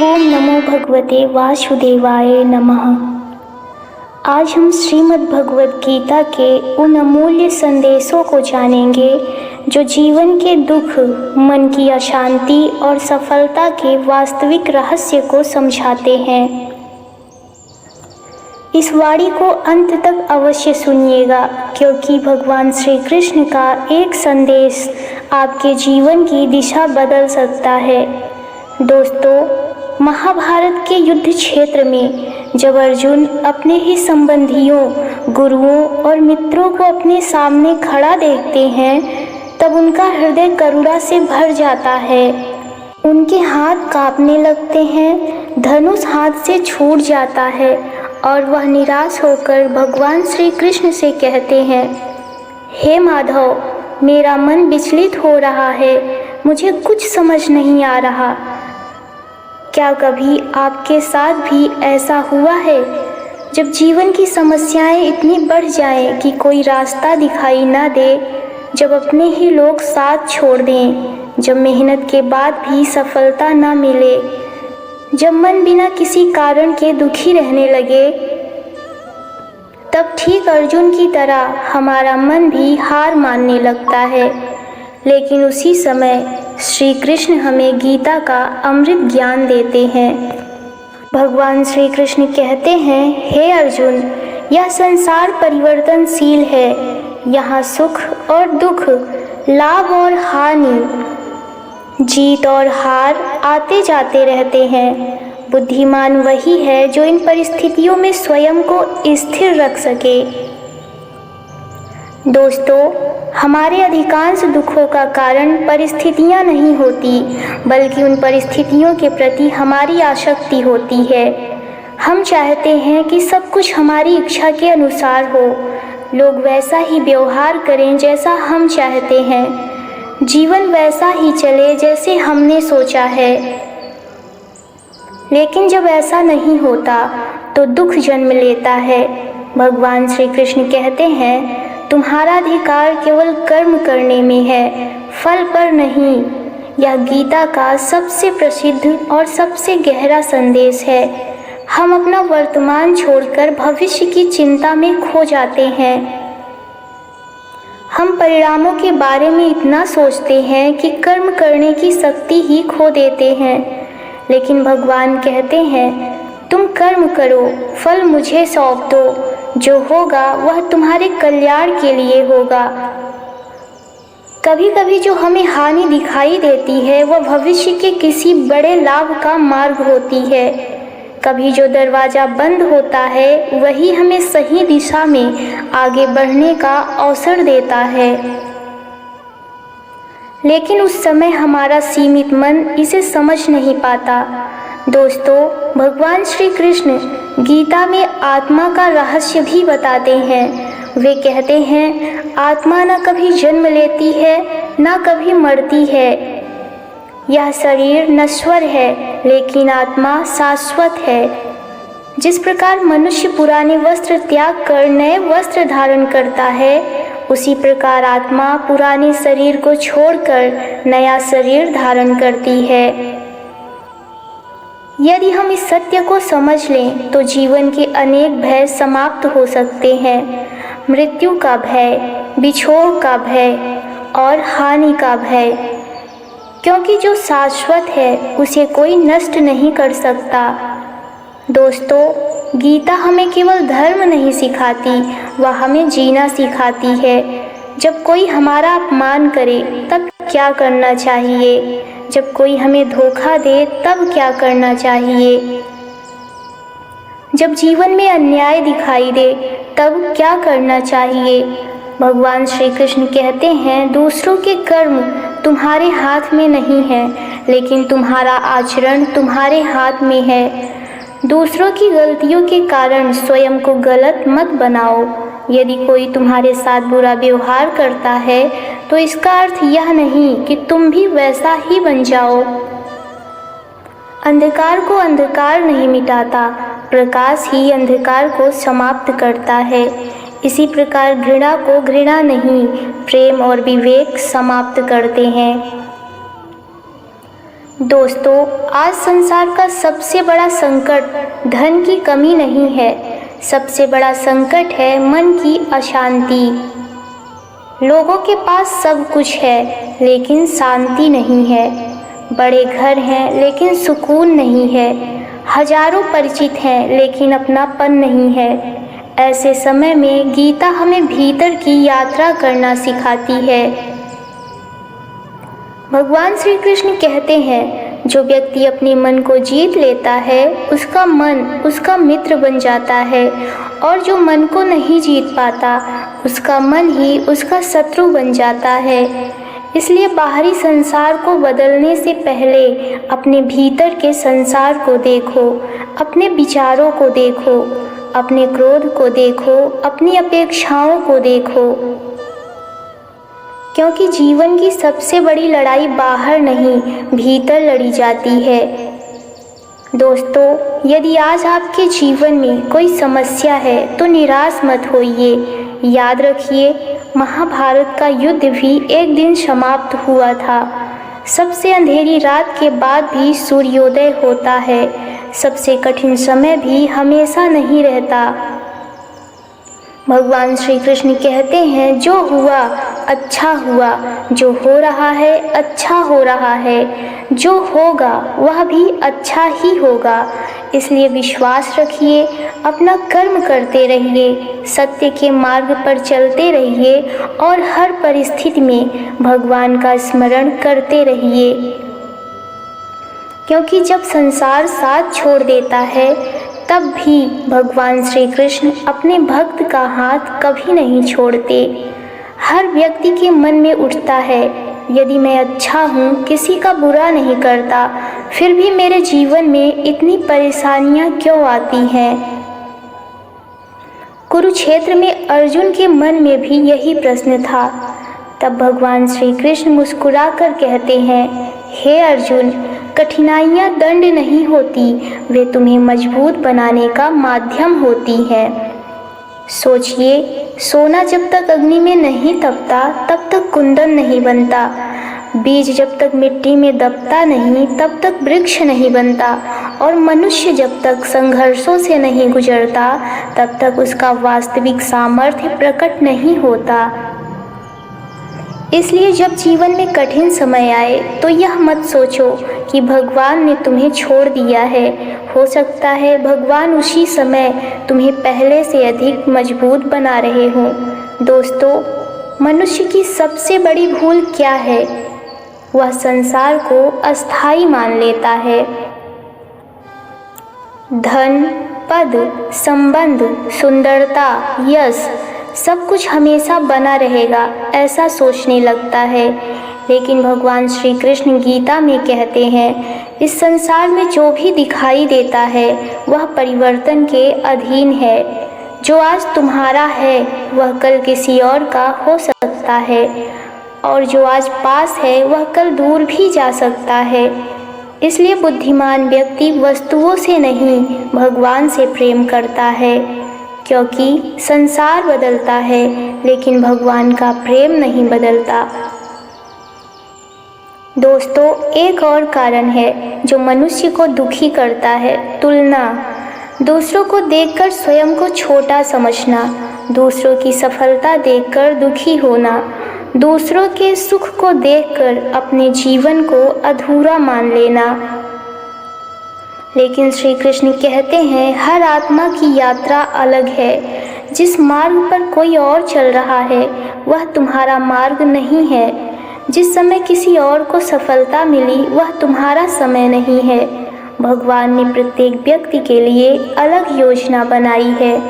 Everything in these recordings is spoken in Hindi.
ओम नमो भगवते वासुदेवाय नमः। आज हम श्रीमद् भगवद गीता के उन अमूल्य संदेशों को जानेंगे जो जीवन के दुख, मन की अशांति और सफलता के वास्तविक रहस्य को समझाते हैं। इस वाणी को अंत तक अवश्य सुनिएगा, क्योंकि भगवान श्री कृष्ण का एक संदेश आपके जीवन की दिशा बदल सकता है। दोस्तों, महाभारत के युद्ध क्षेत्र में जब अर्जुन अपने ही संबंधियों, गुरुओं और मित्रों को अपने सामने खड़ा देखते हैं, तब उनका हृदय करुणा से भर जाता है। उनके हाथ कांपने लगते हैं, धनुष हाथ से छूट जाता है और वह निराश होकर भगवान श्री कृष्ण से कहते हैं, हे माधव, मेरा मन विचलित हो रहा है, मुझे कुछ समझ नहीं आ रहा। क्या कभी आपके साथ भी ऐसा हुआ है, जब जीवन की समस्याएं इतनी बढ़ जाएं कि कोई रास्ता दिखाई ना दे, जब अपने ही लोग साथ छोड़ दें, जब मेहनत के बाद भी सफलता ना मिले, जब मन बिना किसी कारण के दुखी रहने लगे, तब ठीक अर्जुन की तरह हमारा मन भी हार मानने लगता है। लेकिन उसी समय श्री कृष्ण हमें गीता का अमृत ज्ञान देते हैं। भगवान श्री कृष्ण कहते हैं, हे अर्जुन, यह संसार परिवर्तनशील है। यहाँ सुख और दुख, लाभ और हानि, जीत और हार आते जाते रहते हैं। बुद्धिमान वही है जो इन परिस्थितियों में स्वयं को स्थिर रख सके। दोस्तों, हमारे अधिकांश दुखों का कारण परिस्थितियां नहीं होती, बल्कि उन परिस्थितियों के प्रति हमारी आसक्ति होती है। हम चाहते हैं कि सब कुछ हमारी इच्छा के अनुसार हो, लोग वैसा ही व्यवहार करें जैसा हम चाहते हैं, जीवन वैसा ही चले जैसे हमने सोचा है। लेकिन जब ऐसा नहीं होता तो दुख जन्म लेता है। भगवान श्री कृष्ण कहते हैं, तुम्हारा अधिकार केवल कर्म करने में है, फल पर नहीं। यह गीता का सबसे प्रसिद्ध और सबसे गहरा संदेश है। हम अपना वर्तमान छोड़कर भविष्य की चिंता में खो जाते हैं। हम परिणामों के बारे में इतना सोचते हैं कि कर्म करने की शक्ति ही खो देते हैं। लेकिन भगवान कहते हैं, तुम कर्म करो, फल मुझे सौंप दो, जो होगा वह तुम्हारे कल्याण के लिए होगा। कभी कभी जो हमें हानि दिखाई देती है, वह भविष्य के किसी बड़े लाभ का मार्ग होती है। कभी जो दरवाज़ा बंद होता है, वही हमें सही दिशा में आगे बढ़ने का अवसर देता है। लेकिन उस समय हमारा सीमित मन इसे समझ नहीं पाता। दोस्तों, भगवान श्री कृष्ण गीता में आत्मा का रहस्य भी बताते हैं। वे कहते हैं, आत्मा न कभी जन्म लेती है, न कभी मरती है। यह शरीर नश्वर है, लेकिन आत्मा शाश्वत है। जिस प्रकार मनुष्य पुराने वस्त्र त्याग कर नए वस्त्र धारण करता है, उसी प्रकार आत्मा पुराने शरीर को छोड़कर नया शरीर धारण करती है। यदि हम इस सत्य को समझ लें तो जीवन के अनेक भय समाप्त हो सकते हैं। मृत्यु का भय, बिछोह का भय और हानि का भय, क्योंकि जो शाश्वत है उसे कोई नष्ट नहीं कर सकता। दोस्तों, गीता हमें केवल धर्म नहीं सिखाती, वह हमें जीना सिखाती है। जब कोई हमारा अपमान करे तब क्या करना चाहिए, जब कोई हमें धोखा दे तब क्या करना चाहिए, जब जीवन में अन्याय दिखाई दे तब क्या करना चाहिए। भगवान श्री कृष्ण कहते हैं, दूसरों के कर्म तुम्हारे हाथ में नहीं है, लेकिन तुम्हारा आचरण तुम्हारे हाथ में है। दूसरों की गलतियों के कारण स्वयं को गलत मत बनाओ। यदि कोई तुम्हारे साथ बुरा व्यवहार करता है, तो इसका अर्थ यह नहीं कि तुम भी वैसा ही बन जाओ। अंधकार को अंधकार नहीं मिटाता, प्रकाश ही अंधकार को समाप्त करता है। इसी प्रकार घृणा को घृणा नहीं, प्रेम और विवेक समाप्त करते हैं। दोस्तों, आज संसार का सबसे बड़ा संकट धन की कमी नहीं है, सबसे बड़ा संकट है मन की अशांति। लोगों के पास सब कुछ है लेकिन शांति नहीं है, बड़े घर हैं लेकिन सुकून नहीं है, हजारों परिचित हैं लेकिन अपनापन नहीं है। ऐसे समय में गीता हमें भीतर की यात्रा करना सिखाती है। भगवान श्री कृष्ण कहते हैं, जो व्यक्ति अपने मन को जीत लेता है उसका मन उसका मित्र बन जाता है, और जो मन को नहीं जीत पाता उसका मन ही उसका शत्रु बन जाता है। इसलिए बाहरी संसार को बदलने से पहले अपने भीतर के संसार को देखो, अपने विचारों को देखो, अपने क्रोध को देखो, अपनी अपेक्षाओं को देखो, क्योंकि जीवन की सबसे बड़ी लड़ाई बाहर नहीं भीतर लड़ी जाती है। दोस्तों, यदि आज आपके जीवन में कोई समस्या है तो निराश मत होइए। याद रखिए, महाभारत का युद्ध भी एक दिन समाप्त हुआ था। सबसे अंधेरी रात के बाद भी सूर्योदय होता है। सबसे कठिन समय भी हमेशा नहीं रहता। भगवान श्री कृष्ण कहते हैं, जो हुआ अच्छा हुआ, जो हो रहा है अच्छा हो रहा है, जो होगा वह भी अच्छा ही होगा। इसलिए विश्वास रखिए, अपना कर्म करते रहिए, सत्य के मार्ग पर चलते रहिए और हर परिस्थिति में भगवान का स्मरण करते रहिए। क्योंकि जब संसार साथ छोड़ देता है तब भी भगवान श्री कृष्ण अपने भक्त का हाथ कभी नहीं छोड़ते। हर व्यक्ति के मन में उठता है, यदि मैं अच्छा हूँ, किसी का बुरा नहीं करता, फिर भी मेरे जीवन में इतनी परेशानियाँ क्यों आती हैं। कुरुक्षेत्र में अर्जुन के मन में भी यही प्रश्न था। तब भगवान श्री कृष्ण मुस्कुराकर कहते हैं, हे अर्जुन, कठिनाइयाँ दंड नहीं होती, वे तुम्हें मजबूत बनाने का माध्यम होती हैं। सोचिए, सोना जब तक अग्नि में नहीं तपता तब तक कुंदन नहीं बनता, बीज जब तक मिट्टी में दबता नहीं तब तक वृक्ष नहीं बनता, और मनुष्य जब तक संघर्षों से नहीं गुजरता तब तक उसका वास्तविक सामर्थ्य प्रकट नहीं होता। इसलिए जब जीवन में कठिन समय आए तो यह मत सोचो कि भगवान ने तुम्हें छोड़ दिया है। हो सकता है भगवान उसी समय तुम्हें पहले से अधिक मजबूत बना रहे हों। दोस्तों, मनुष्य की सबसे बड़ी भूल क्या है? वह संसार को अस्थाई मान लेता है। धन, पद, संबंध, सुंदरता, यश सब कुछ हमेशा बना रहेगा, ऐसा सोचने लगता है। लेकिन भगवान श्री कृष्ण गीता में कहते हैं, इस संसार में जो भी दिखाई देता है वह परिवर्तन के अधीन है। जो आज तुम्हारा है वह कल किसी और का हो सकता है, और जो आज पास है वह कल दूर भी जा सकता है। इसलिए बुद्धिमान व्यक्ति वस्तुओं से नहीं भगवान से प्रेम करता है, क्योंकि संसार बदलता है लेकिन भगवान का प्रेम नहीं बदलता। दोस्तों, एक और कारण है जो मनुष्य को दुखी करता है, तुलना। दूसरों को देखकर स्वयं को छोटा समझना, दूसरों की सफलता देखकर दुखी होना, दूसरों के सुख को देखकर अपने जीवन को अधूरा मान लेना। लेकिन श्री कृष्ण कहते हैं, हर आत्मा की यात्रा अलग है। जिस मार्ग पर कोई और चल रहा है वह तुम्हारा मार्ग नहीं है। जिस समय किसी और को सफलता मिली वह तुम्हारा समय नहीं है। भगवान ने प्रत्येक व्यक्ति के लिए अलग योजना बनाई है।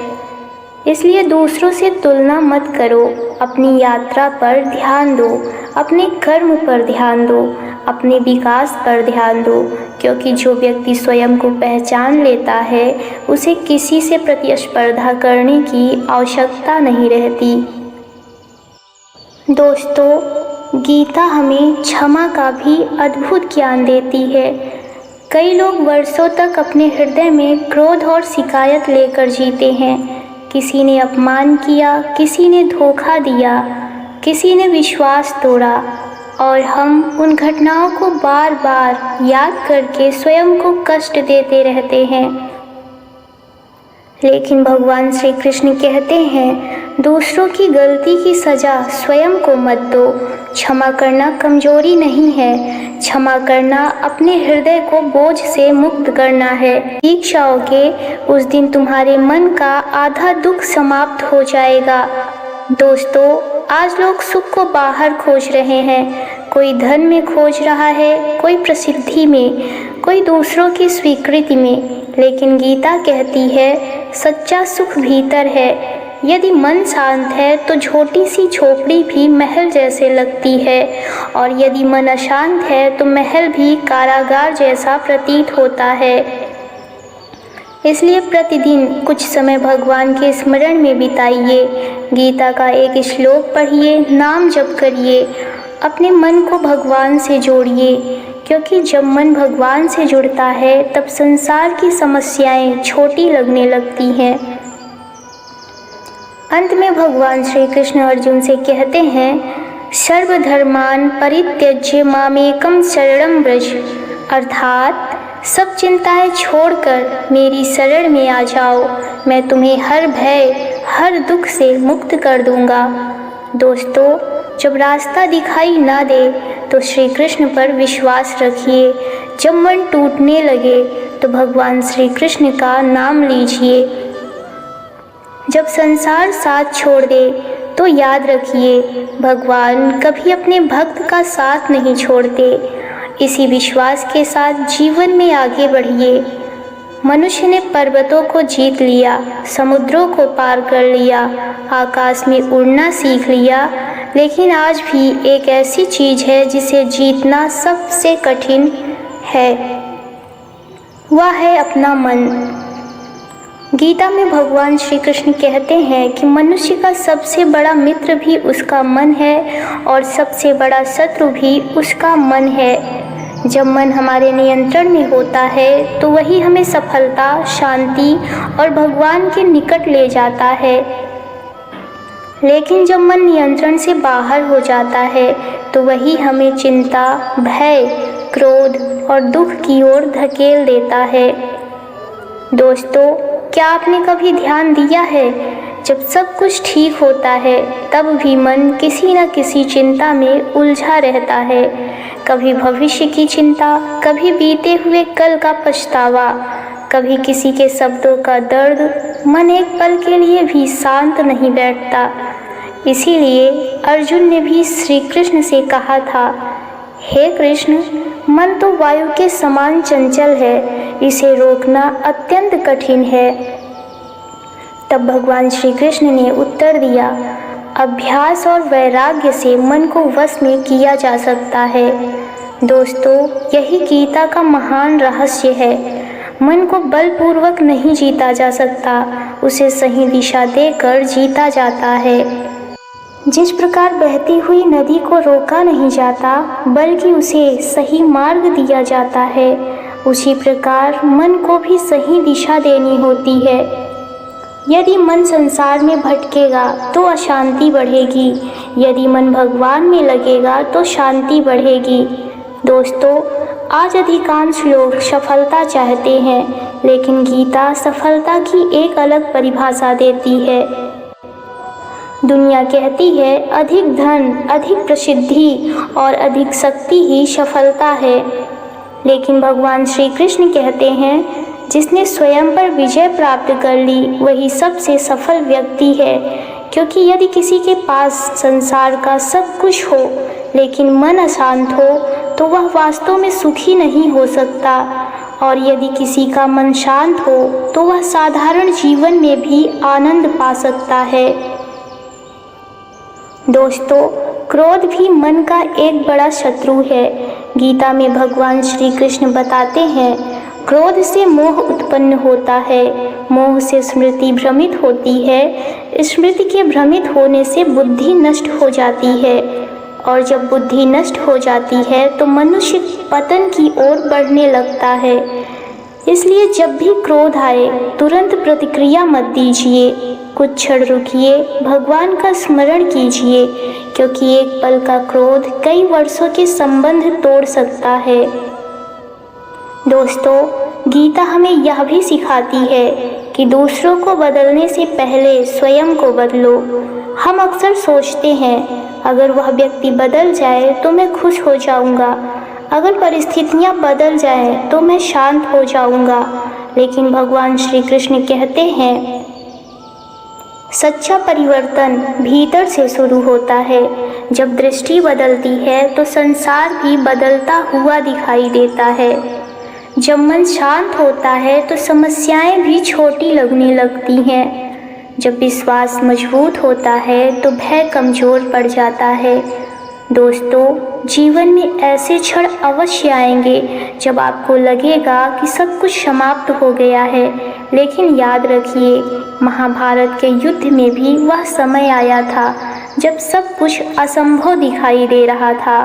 इसलिए दूसरों से तुलना मत करो, अपनी यात्रा पर ध्यान दो, अपने कर्म पर ध्यान दो, अपने विकास पर ध्यान दो, क्योंकि जो व्यक्ति स्वयं को पहचान लेता है उसे किसी से प्रतिस्पर्धा करने की आवश्यकता नहीं रहती। दोस्तों, गीता हमें क्षमा का भी अद्भुत ज्ञान देती है। कई लोग वर्षों तक अपने हृदय में क्रोध और शिकायत लेकर जीते हैं। किसी ने अपमान किया, किसी ने धोखा दिया, किसी ने विश्वास तोड़ा, और हम उन घटनाओं को बार बार याद करके स्वयं को कष्ट देते रहते हैं। लेकिन भगवान श्री कृष्ण कहते हैं, दूसरों की गलती की सज़ा स्वयं को मत दो। क्षमा करना कमजोरी नहीं है, क्षमा करना अपने हृदय को बोझ से मुक्त करना है। ठीक जाओगे उस दिन तुम्हारे मन का आधा दुख समाप्त हो जाएगा। दोस्तों, आज लोग सुख को बाहर खोज रहे हैं। कोई धन में खोज रहा है, कोई प्रसिद्धि में, कोई दूसरों की स्वीकृति में। लेकिन गीता कहती है, सच्चा सुख भीतर है। यदि मन शांत है तो छोटी सी झोपड़ी भी महल जैसे लगती है, और यदि मन अशांत है तो महल भी कारागार जैसा प्रतीत होता है। इसलिए प्रतिदिन कुछ समय भगवान के स्मरण में बिताइए, गीता का एक श्लोक पढ़िए, नाम जप करिए, अपने मन को भगवान से जोड़िए, क्योंकि जब मन भगवान से जुड़ता है तब संसार की समस्याएं छोटी लगने लगती हैं। अंत में भगवान श्री कृष्ण अर्जुन से कहते हैं, सर्वधर्मान परित्यज्य मामेकं शरणं व्रज, अर्थात सब चिंताएं छोड़कर मेरी शरण में आ जाओ, मैं तुम्हें हर भय हर दुख से मुक्त कर दूंगा। दोस्तों, जब रास्ता दिखाई ना दे तो श्री कृष्ण पर विश्वास रखिए। जब मन टूटने लगे तो भगवान श्री कृष्ण का नाम लीजिए। जब संसार साथ छोड़ दे तो याद रखिए, भगवान कभी अपने भक्त का साथ नहीं छोड़ते। इसी विश्वास के साथ जीवन में आगे बढ़िए। मनुष्य ने पर्वतों को जीत लिया, समुद्रों को पार कर लिया, आकाश में उड़ना सीख लिया, लेकिन आज भी एक ऐसी चीज़ है जिसे जीतना सबसे कठिन है, वह है अपना मन। गीता में भगवान श्री कृष्ण कहते हैं कि मनुष्य का सबसे बड़ा मित्र भी उसका मन है और सबसे बड़ा शत्रु भी उसका मन है। जब मन हमारे नियंत्रण में होता है तो वही हमें सफलता, शांति और भगवान के निकट ले जाता है। लेकिन जब मन नियंत्रण से बाहर हो जाता है तो वही हमें चिंता, भय, क्रोध और दुख की ओर धकेल देता है। दोस्तों, क्या आपने कभी ध्यान दिया है, जब सब कुछ ठीक होता है तब भी मन किसी न किसी चिंता में उलझा रहता है। कभी भविष्य की चिंता, कभी बीते हुए कल का पछतावा, कभी किसी के शब्दों का दर्द। मन एक पल के लिए भी शांत नहीं बैठता। इसीलिए अर्जुन ने भी श्री कृष्ण से कहा था, हे कृष्ण, मन तो वायु के समान चंचल है, इसे रोकना अत्यंत कठिन है। तब भगवान श्री कृष्ण ने उत्तर दिया, अभ्यास और वैराग्य से मन को वश में किया जा सकता है। दोस्तों, यही गीता का महान रहस्य है। मन को बलपूर्वक नहीं जीता जा सकता, उसे सही दिशा देकर जीता जाता है। जिस प्रकार बहती हुई नदी को रोका नहीं जाता बल्कि उसे सही मार्ग दिया जाता है, उसी प्रकार मन को भी सही दिशा देनी होती है। यदि मन संसार में भटकेगा तो अशांति बढ़ेगी, यदि मन भगवान में लगेगा तो शांति बढ़ेगी। दोस्तों, आज अधिकांश लोग सफलता चाहते हैं, लेकिन गीता सफलता की एक अलग परिभाषा देती है। दुनिया कहती है अधिक धन, अधिक प्रसिद्धि और अधिक शक्ति ही सफलता है, लेकिन भगवान श्री कृष्ण कहते हैं, जिसने स्वयं पर विजय प्राप्त कर ली वही सबसे सफल व्यक्ति है। क्योंकि यदि किसी के पास संसार का सब कुछ हो लेकिन मन अशांत हो तो वह वास्तव में सुखी नहीं हो सकता, और यदि किसी का मन शांत हो तो वह साधारण जीवन में भी आनंद पा सकता है। दोस्तों, क्रोध भी मन का एक बड़ा शत्रु है। गीता में भगवान श्री कृष्ण बताते हैं, क्रोध से मोह उत्पन्न होता है, मोह से स्मृति भ्रमित होती है, स्मृति के भ्रमित होने से बुद्धि नष्ट हो जाती है, और जब बुद्धि नष्ट हो जाती है तो मनुष्य पतन की ओर बढ़ने लगता है। इसलिए जब भी क्रोध आए तुरंत प्रतिक्रिया मत दीजिए, कुछ क्षण रुकिए, भगवान का स्मरण कीजिए, क्योंकि एक पल का क्रोध कई वर्षों के संबंध तोड़ सकता है। दोस्तों, गीता हमें यह भी सिखाती है कि दूसरों को बदलने से पहले स्वयं को बदलो। हम अक्सर सोचते हैं, अगर वह व्यक्ति बदल जाए तो मैं खुश हो जाऊंगा, अगर परिस्थितियां बदल जाएं तो मैं शांत हो जाऊंगा। लेकिन भगवान श्री कृष्ण कहते हैं, सच्चा परिवर्तन भीतर से शुरू होता है। जब दृष्टि बदलती है तो संसार भी बदलता हुआ दिखाई देता है। जब मन शांत होता है तो समस्याएं भी छोटी लगने लगती हैं। जब विश्वास मजबूत होता है तो भय कमजोर पड़ जाता है। दोस्तों, जीवन में ऐसे क्षण अवश्य आएंगे जब आपको लगेगा कि सब कुछ समाप्त हो गया है, लेकिन याद रखिए, महाभारत के युद्ध में भी वह समय आया था जब सब कुछ असंभव दिखाई दे रहा था।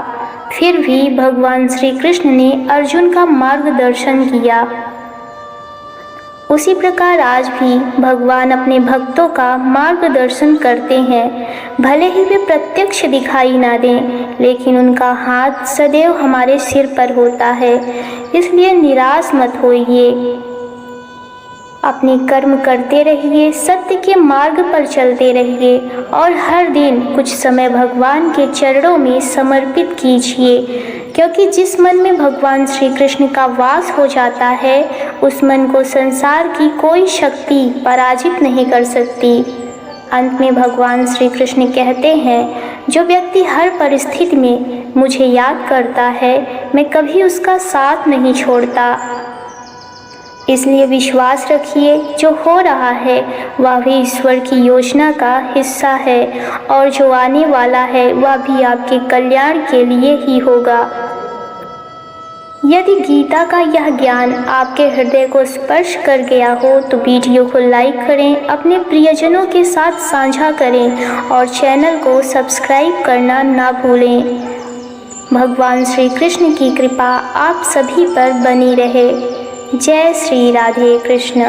फिर भी भगवान श्री कृष्ण ने अर्जुन का मार्गदर्शन किया। उसी प्रकार आज भी भगवान अपने भक्तों का मार्गदर्शन करते हैं। भले ही वे प्रत्यक्ष दिखाई ना दें, लेकिन उनका हाथ सदैव हमारे सिर पर होता है। इसलिए निराश मत होइए, अपने कर्म करते रहिए, सत्य के मार्ग पर चलते रहिए और हर दिन कुछ समय भगवान के चरणों में समर्पित कीजिए, क्योंकि जिस मन में भगवान श्री कृष्ण का वास हो जाता है, उस मन को संसार की कोई शक्ति पराजित नहीं कर सकती। अंत में भगवान श्री कृष्ण कहते हैं, जो व्यक्ति हर परिस्थिति में मुझे याद करता है, मैं कभी उसका साथ नहीं छोड़ता। इसलिए विश्वास रखिए, जो हो रहा है वह भी ईश्वर की योजना का हिस्सा है और जो आने वाला है वह भी आपके कल्याण के लिए ही होगा। यदि गीता का यह ज्ञान आपके हृदय को स्पर्श कर गया हो तो वीडियो को लाइक करें, अपने प्रियजनों के साथ साझा करें और चैनल को सब्सक्राइब करना ना भूलें। भगवान श्री कृष्ण की कृपा आप सभी पर बनी रहे। जय श्री राधे कृष्ण।